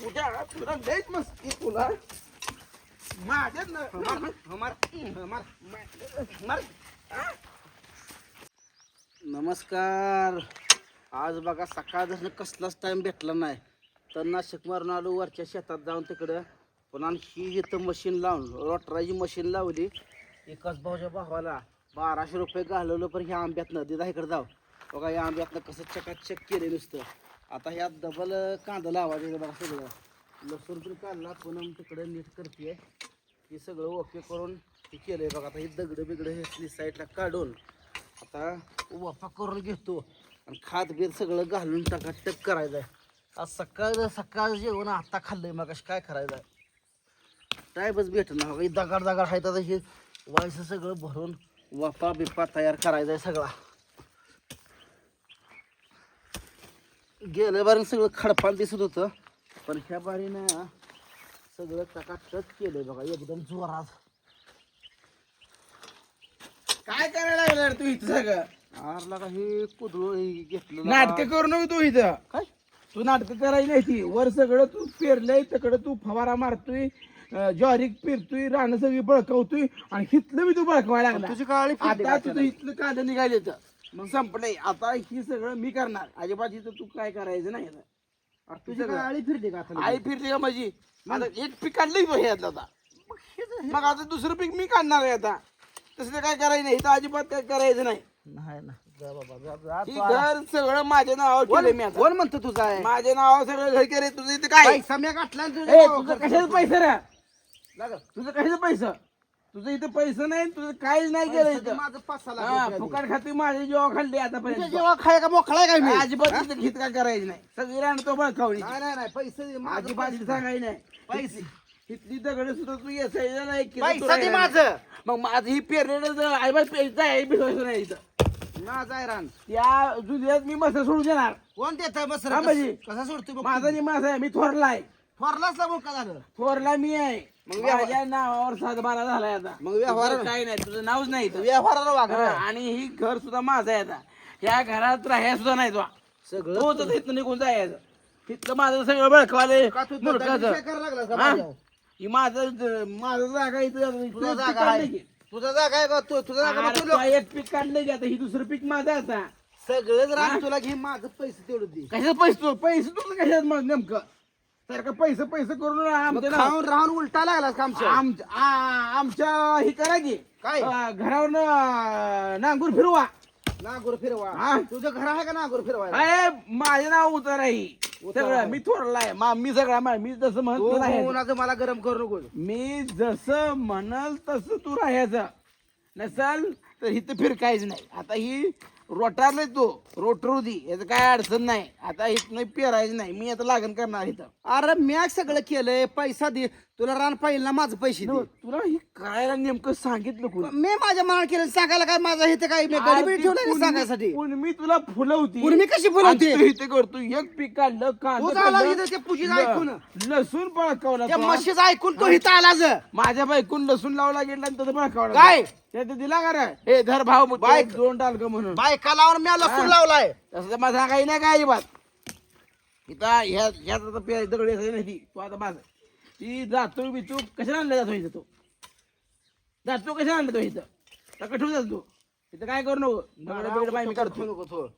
तुला लयच मस्ती तुला माझ्या नमस्कार. आज बघा सकाळ कसलाच टाइम भेटला नाही तर नाशिक मारून आलो वरच्या शेतात जाऊन तिकडं. पण ही इथं मशीन लावून रोटराची मशीन लावली. एकाच भाऊच्या भावाला 1200 रुपये घालवलं. पण ह्या आंब्यातनं दिदा इकडे जाऊ बघा. या आंब्यातनं कसं चकाचक केलं नुसतं. आता ह्यात डबल कांदा लावायचं बघा. सगळं लसूण पण काढला पुन्हा तिकडे नीट करते. हे सगळं ओके करून हे केलंय बघा. आता हे दगडं बिगडं हे साईडला काढून आता वाफा करून घेतो आणि खात बीत सगळं घालून टकाटक करायचं आहे. आज सकाळ जेवण आता खाल्लंय मग काय करायचं आहे. टाईमच भेटत ना बघा. दगाड दगाड आहे तर हे व्हायचं सगळं भरून वाफा बिफा तयार करायचा आहे सगळा. गेल्या बारीनं सगळं खडपान दिसत होतं पण ह्या बारीनं सगळं टकाटक केलंय बघा एकदम जोरात. काय करायला लागला तू इथं सगळं आरला का हे कुदळ घेतलं नाटक करू नको तू इथं. काय तू नाटक करायची नाही ती. वर सगळं तू पेरलंय तिकडं तू फवारा मारतोय, ज्वारी पेरतोय, रानं सगळी बळकवतोय आणि हिथलं मी तू बळकवायला लागला. तुझी काळी फिरली आता का तुझं इथलं कांदा निघाले तर मग संपलंय. आता ही सगळं मी करणार. अजिबात इथं तू काय करायचं नाही. तुझी काळी फिरली का आता? आई फिरली का माझी. आता एक पीक काढलंय तो ह्यातलं आता. मग आता दुसरं पीक मी काढणार आहे आता. तसं काय करायचं नाही. इथं अजिबात काय करायचं नाही. नाही ना जा बाबा जा जा ही तू आ- घर सगळं माझ्या नावावर केलंय मी आता. कोण म्हणतो तुझा आहे माझ्या नावावर सगळं घर केलंय. तुझं इथं काय पैसा मी घातला ना ए, तुझ्या तुझं कशाचं पैसे रे. लागा. तुझं कशाचं पैसा. तुझं इथं पैसे नाही. तुझं काहीच नाही केलं पैसा ते इथं. माझं 5-6 लाख हा, रुपये आधी. फुकट खाती माझी जेव्हा खाल्ली तुझ्या आतापर्यंत. जेव्हा खाय का मोकळाय काय मी अजिबात तिथं घेत काय करायचं नाही. सगळी राहणं तो बळकावली. नाही नाही नाही पैसे माझं अजिबात पैसे सांगायचं नाही. पैसे इथली दगड सुद्धा तू येसायचं नाही. किती पैसा तुला दे येणार माझं मग माझं ही पेरलेलं अजिबात पैसा आहे भिजवायचं नाही इथं. माझा आहे रान. त्या जुन्यात मी मस्त सोडून देणार. कोण देत आहे मसर हा, म्हणजे? कसा सोडतोय बघ माझा निमास आहे. मी थोरलाय. थोरलाच लागून का झालं थोरला मी आहे. मग व्यवहार- माझ्या नावावर 7-12 झालाय आता. मग व्यवहार- तुझं काही नाही. तुझं नावच नाही इथं. व्यवहाराला वागा हा, आणि ही घर सुद्धा माझं आहे आता. ह्या घरात राहायला सुद्धा नाही तो. सगळं तो तर इथं निघून जायचं. तिथलं माझं सगळं बळकवाले का तू मुलगाचं. करायला लागला का हा? माझ्यावर? ही माझं जागा इथं तुझा जागा आहे तुझा जागा आहे का तुझा जागा बघ तुला. एक पीक काढलं की आता ही दुसरं पीक माझं आहे आता. सगळंच हा? रान तुला घे माझं पैसे तेवढं दे कशात पैसे तुझं कशात मग नेमकं सारखं पैसे करून मग आमच्या नाव- खाऊन राहून उलटा लागलास का आमच्या आमच्या ही करायची काय? घरावर नांगूर फिरवा. नागोर फिरवा हा? तुझं घर आहे का नागोर फिरवायला अरे माझे नाव उतर आहे उतार सगळं. आहे. मी थोरलाय मी सगळा मी जसं तू म्हणतो राहायचं. कोणाचं मला गरम करू नको मी जसं म्हणल तसं तू राहायचं. नसल तर इथं फिरकायचं नाही. आता ही रोटारले तो रोटरू दी याचं काय अडचण नाही. आता इथं पेरायचं नाही. मी आता लागण करणार इथं. अरे मी सगळं केलंय पैसा दे तुला रान पाहिजे ना माझं पैसे दे तुला ही करायला नेमकं सांगितलं कोण. मी माझ्या मनात केलं सांगायला काय माझं हे काय मी गडबडी ठेवलं सांगायसाठी मी तुला फुलवती. पूर्वी कशी फुलवते? आणि तू इथे करतो एक पीक काढलं तू कांदा झाला काढलं, इथं ते पूजेचं ऐकून लसूण पळकावला त्या तो. म्हशीचं ऐकून तो इथं आलाच माझ्या बायकून लसूण लावला गेला आणि त्याचं पळकावला. काय? ते दिला का रे हे धर भाव मग बायक. 2 टालक म्हणून. बायका लावून मी लसूण लावलाय तसं तर माझा काही नाही काय अजिबात. इथं ह्यात आता दगड यायचं नाही ती. तू आता माझं ती जातो बिचू कशाला आणला जातो इथं तो जातो कशाला आणला तो इथं तर कठून जातो इथं काय करू नको. दगड बिगड बाई मी काढतो. नको थोडं.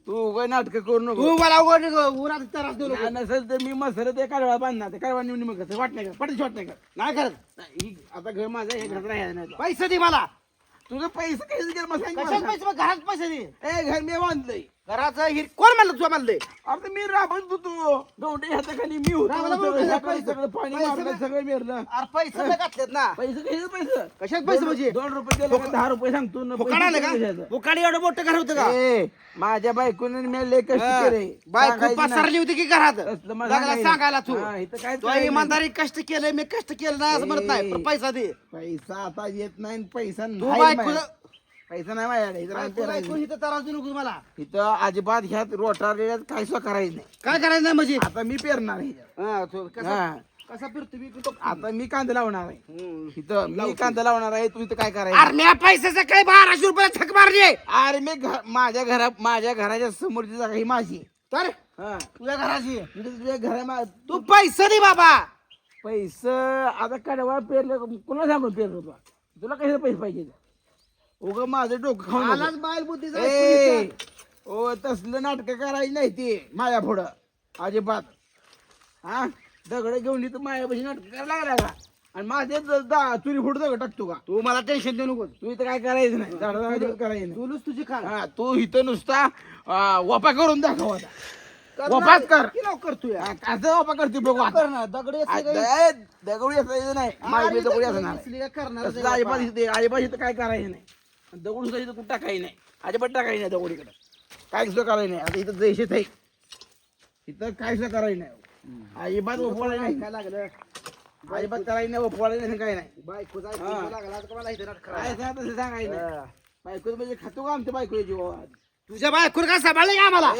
तू काय नाटक करू नको. तू मला उन्हात त्रास देऊ नको. नाही नसेल तर मी मसर ते काढवा बांधणार. ते काढवा निवडून मग कसं वाट नाही का पटच वाट नाही का. नाही करत नाही, आता घर माझं हे घरात राहायचं नाही. पैसे दे मला तुझं पैसे काही केलं मग सांग कशात मला. पैसे मग घरात पैसे दे ए घर मी बांधलंय. घराचं हिर कोण म्हणलं तुझं म्हणलंय अरे मी राबत होतो गवंडी हाताखाली मी होतो. राबायला सगळं बघ, सकाळी पैसे- सगळं पाणी पैसे मारलं नाही. सगळं मेरलं. अरे पैसे नाही घातलेत ना पैसे कशाचे पैसे कशात पैसे म्हणजे 2 रुपये दिले का 10 रुपये सांगतो ना. फुकाड आलं का फुकाडी एवढं मोठं घर होतं का ए, माझ्या बायकोने मी लय कष्ट केले. बायको सांगायचं नाही. पसरली होती की घरात तसलं मला लागला सांगायचं. सांगायला तू हा, इथं काय तू करायचं इमानदारी कष्ट केलंय मी कष्ट केलं नाही असं म्हणत नाही पण पैसा दे पैसा आता येत नाही आणि पैसा तू नाही बायको माझ्याकडे. पैसा नाही माझ्याकडे. इथं राहून पेरायचं. बायको इथं त्रास देऊ नको मला इथं अजिबात ह्यात रोटारलेल्यात काही सुद्धा करायचं नाही. काय करायचं नाही म्हणजे आता मी पेरणार आहे ह्याच्यात. हा, तो कसा हा. कसा फिरतो मी आता मी कांदा लावणार आहे हम्म. इथं. मी कांदा लावणार आहे. तू इथं काय अरे करायचं. मी पैशाचं काय 1200 रुपये थक मारली अरे मी माझ्या घराच्या समोरची जागा ही माझी. तर हा तुझ्या घराची तुझ्या घरा तू पैसे दे बाबा. पैसे आता कडवा पेरलं कुणाला सांगून पेरलं तुला कशाला पैसे पाहिजे उगं माझं डोकं खाऊन आलाच नको. बायल बुद्धी ए, ओ तसलं नाटकं करायची नाही ती माझ्या पुढं अजिबात. हा दगड घेऊन इथं माझ्यापाशी नाटक करायला लागला का आणि माझे चुरी फुट दगड टाकतो का तू मला टेन्शन देऊ नको. तू इथं काय करायचं नाही झाडाला करायचं नाही. तुलूच तुझी खा. हा तू इथं नुसता वापा करून दाखव आता. वफात कर. की लवकर तू या. हा, कसं वापा करते बघू आता. कर ना दगड दगड यायचं नाही माझी दगड यायचं नाही करणार अजिबात इथे अजिबात इथं काय करायचं नाही दगड सुद्धा इथं कुठं टाकायचं नाही अजिबात टाकायचं नाही दगड इकडं काय सुद्धा करायचं नाही आता इथं जैसेच आहे इथं काय सुद्धा करायचं नाही अजिबात ओपवायला नाही काय लागलं अजिबात करायचं नाही ओपवायला नाही काय नाही बायको जायचं हा. लागला आता मला इथे नाटक काय करायचं. सांग तसं सांगायचं नाही हा. बायको म्हणजे खातो का आमच्या बायको जीवा तुझ्या बायकोर का सांभाळले का आम्हाला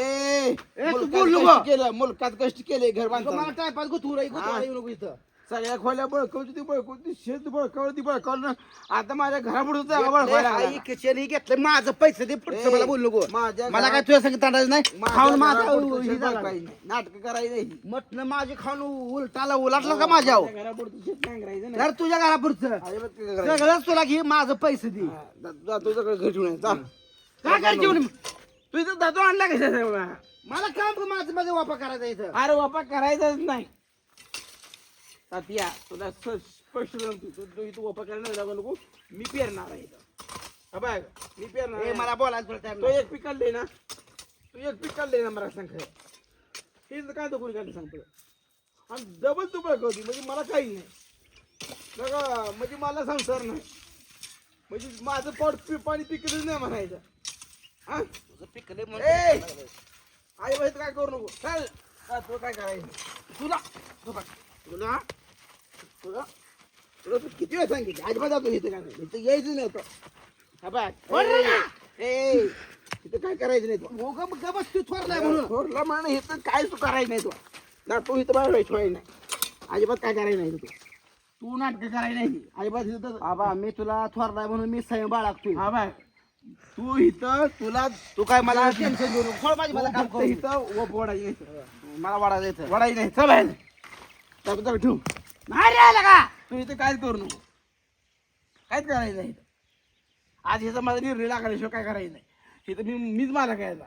तू बोल नको. केलं मुलकात कष्ट केले घर मला बांधतो टायपास गुतू रे येऊ नको इथं. सगळ्या खोल्या बळकवती ती बळकवती शेत बळकावली ती बळकावलं आता माझ्या घरापुढे जागा बळकायला आई लागला. किचन ही घेतलं माझं पैसे दे पुढचं ए, मला बोल नको. माझ्या मला घरा- काय तुझ्या संग तांडायचं नाही माझ्या खाऊन माझा घरापुढचं शेत ही झाला. बळकायचं नाही. नाटकं करायचं नाही मटण माझे खाऊन उलटाला उलाटलं का माझ्यावर. माझ्या घरापुढचं शेत नांगरायचं नाही. तर तुझ्या घरापुरचं अजिबात काय करायचं सगळंच तुला घे माझं पैसे दे. हा, जातो सगळं घर ठेवून ये, जा. काय करायची म्हणे? तू इथं जातो आणला कशा मला काम माझं माझं वापर करायचा इथं. अरे बापा करायचंच नाही तात्या तुला स्पष्ट सांगतो तू इथं वापा करायला नाही लागू नको मी पेरणार आहे इथं हा बघ मी पेरणार ए, आहे. मला बोलायला तुला time तो नाही. एक पीक काढले ना तू एक पीक काढले ना मला सांग खरं. हे काय तो कोणी काढलं सांगतो आणि डबल तू बळकवती म्हणजे मला काही नाही बघा म्हणजे मला संसार नाही म्हणजे माझं पोट पाणी पिकलंच नाही म्हणायचं हा तुझं पिकलंय म्हणून ए! पिकायला लागलंय. आई बाई काय करू नको चल तू काय करायचं तुला तुला तुला तुला तुला तू किती वेळ सांगितलं अजिबात जातो इथे काय नाही इथं यायचं नाही होतं हा बघ ए इथं काय करायचं नाही तू हो ग, ग बस तू थोरलाय म्हणून. थोरला म्हणून इथं काय तू करायचं नाही तू ना तू इथं बाहेर व्हायचं नाही अजिबात काय करायचं नाही तू तू नाटकं करायचं नाही अजिबात इथं आबा मी तुला थोरलाय म्हणून मी संयम बाळगतोय. हा बाय तू इथं तुला तू काय मला टेन्शन देऊ नको. खोळ माझी मला काम फक्त करू. इथं वडायची नाही मला वाढायचं इथं. वडायची नाही चल बाहेर त्याबद्दल ठेवू नाही रे आला का तू इथं काहीच करू नको काहीच करायचं नाही इथं. आज ह्याचा माझा निर्णय लागल्याशिवाय काय करायचं नाही इथं मीच मला करायचा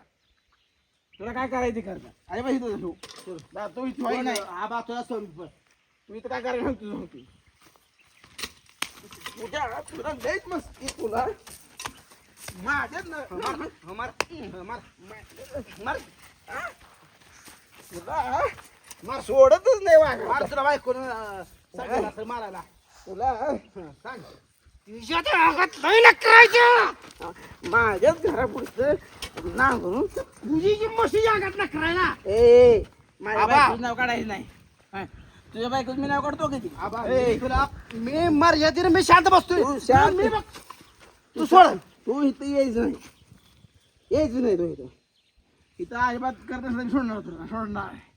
तुला काय करायचं करता अरे बा इथं ठेवू तू इथं व्हायचं नाही आबा तुला सोडून तू इथं काय करायला सांगतो सांगतो तुझ्या तुला लयच मस्ती तुला माझ्यात तुला मार सोडतच नाही वागा मार तुला बायको सांगितलं असेल मारायला. तुला सांग तुझ्या त्या अंगात लई नकरायचं. माझ्याच घरापुढचं नांगरून तुझी जी मशी अंगात नकरायला. ए माझ्या आबा. बायकोचं नाव काढायचं नाही हा, तुझ्या बायकोचं मी नाव काढतो किती आबा ए, मी तुला मी मर्यादेने मी शांत बसतोय. तू शांत. मी बघ तू सोड. तू इथं यायचं नाही यायचं नाही तू इथं इथं अजिबात करत असलं सोडणार तुला सोडणार आहे.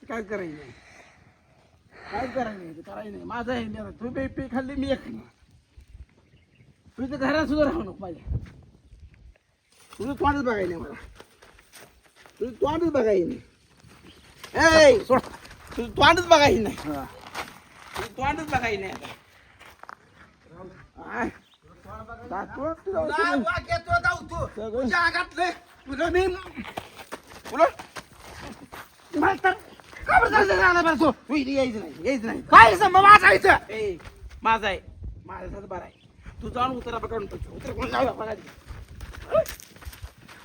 काय करायचं नाही काय करायचं नाही करायचं नाही माझं आहे मी आता. तू पे खाल्ली मी एक तू इथं घरात सुद्धा राहू नको माझ्या तुझं तोंडच बघायचं नाही मला तुझं तोंडच बघायचं नाही ए सोड तुझं तोंडच बघायचं नाही तुझं तोंडच बघायचं नाही आता आय. दाखव तुला तुला सगळं. वाक्य तुला धावतो. सगळं. तुझ्या अंगात लय तुला मी बोला मला तर का बरं चालतं राहणार बरं तू? तू इथे यायचं नाही काय संबंध माझा इथं? ए माझा आहे माझ्यासाठी बरं आहे तू जाऊन उतरा काढून टाक उतर कोण लावला बघा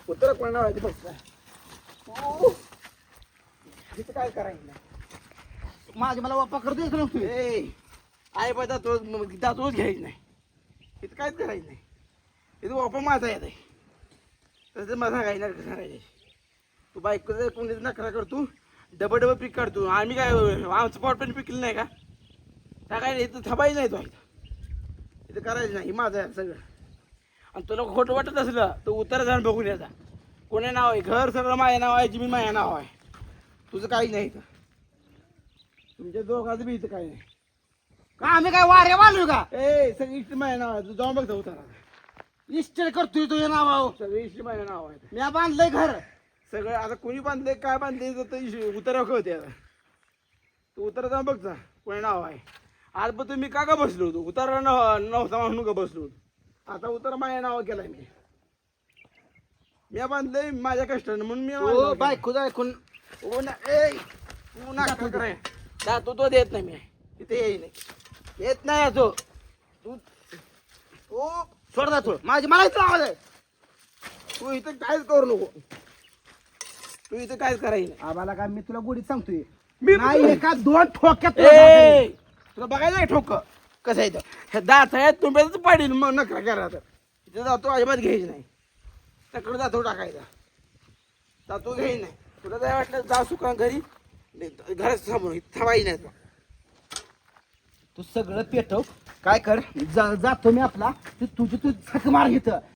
उतर कोण लावायची बघ इथं काय करायचं नाही माझी मला वापा करतो इथं नको. ए आई बाय दातोच घ्यायचं नाही इथं काहीच करायचं नाही इथं वापर माझा येत आहे तसं मला सांगायचं नाही सांगायचं तू बायकोचं कोणीच नकरा करतो डबल डबल पीक काढतो आम्ही काय आमचं पोट पण पिकलं नाही का सांगायचं इथं थांबायचं नाही तो इथं करायचं नाही हे माझं आहे सगळं आणि तुला खोटं वाटत असलं तर उतर जाऊन बघून याचा कोणी नाव आहे घर सगळं माझ्या नाव आहे जमीन माझ्या नाव आहे तुझं काही नाही इथं तुमच्या दोघांचं बी इथं काही नाही का आम्ही काय वाऱ्या वालू का ए सगळी इष्ट माझ्या नाव आहे तू जाऊन बघ उतारा इस्टेट करतोय तुझ्या नावावर. सगळी इष्ट माझ्या नाव आहे मी बांधलंय घर सगळं आता कोणी बांधले काय बांधले उतराव कळते आता. तू उतर जाऊन बघ जा कोणी नाव आहे. आज पण तुम्ही का बसलो होतो उतारा नव्हता म्हणून का बसलो होतो. आता उतारा माझ्या नाव केलाय मी बांधलंय माझ्या कष्टानं म्हणून मी हो बायको ऐकून तू नाटक कराय जातो तो देत नाही मी तिथे येई नाही येत नाही तो तू तू सोड जातो माझी मला इथं आवाज आहे. तू इथं काहीच करू नको. तू इथं काहीच करायचं नाही. आम्हाला काय मी तुला गोडीत सांगतोय मी नाही एका 2 ठोक्यात तुला ए, तुला बघायचं आहे ठोक कसं आहे हे दात आहे तुंब्याच पाडील मग नकरा करा तर इथं जातो अजिबात घ्यायची नाही. तकडे जातो टाकायचा जातो घ्यायची नाही. तुला काय वाटलं जा सुका घरी घरात थांबून थांबायची नाही तुला. तू सगळं पेटव काय कर जातो मी आपला तू तुझी तू झक मार घेत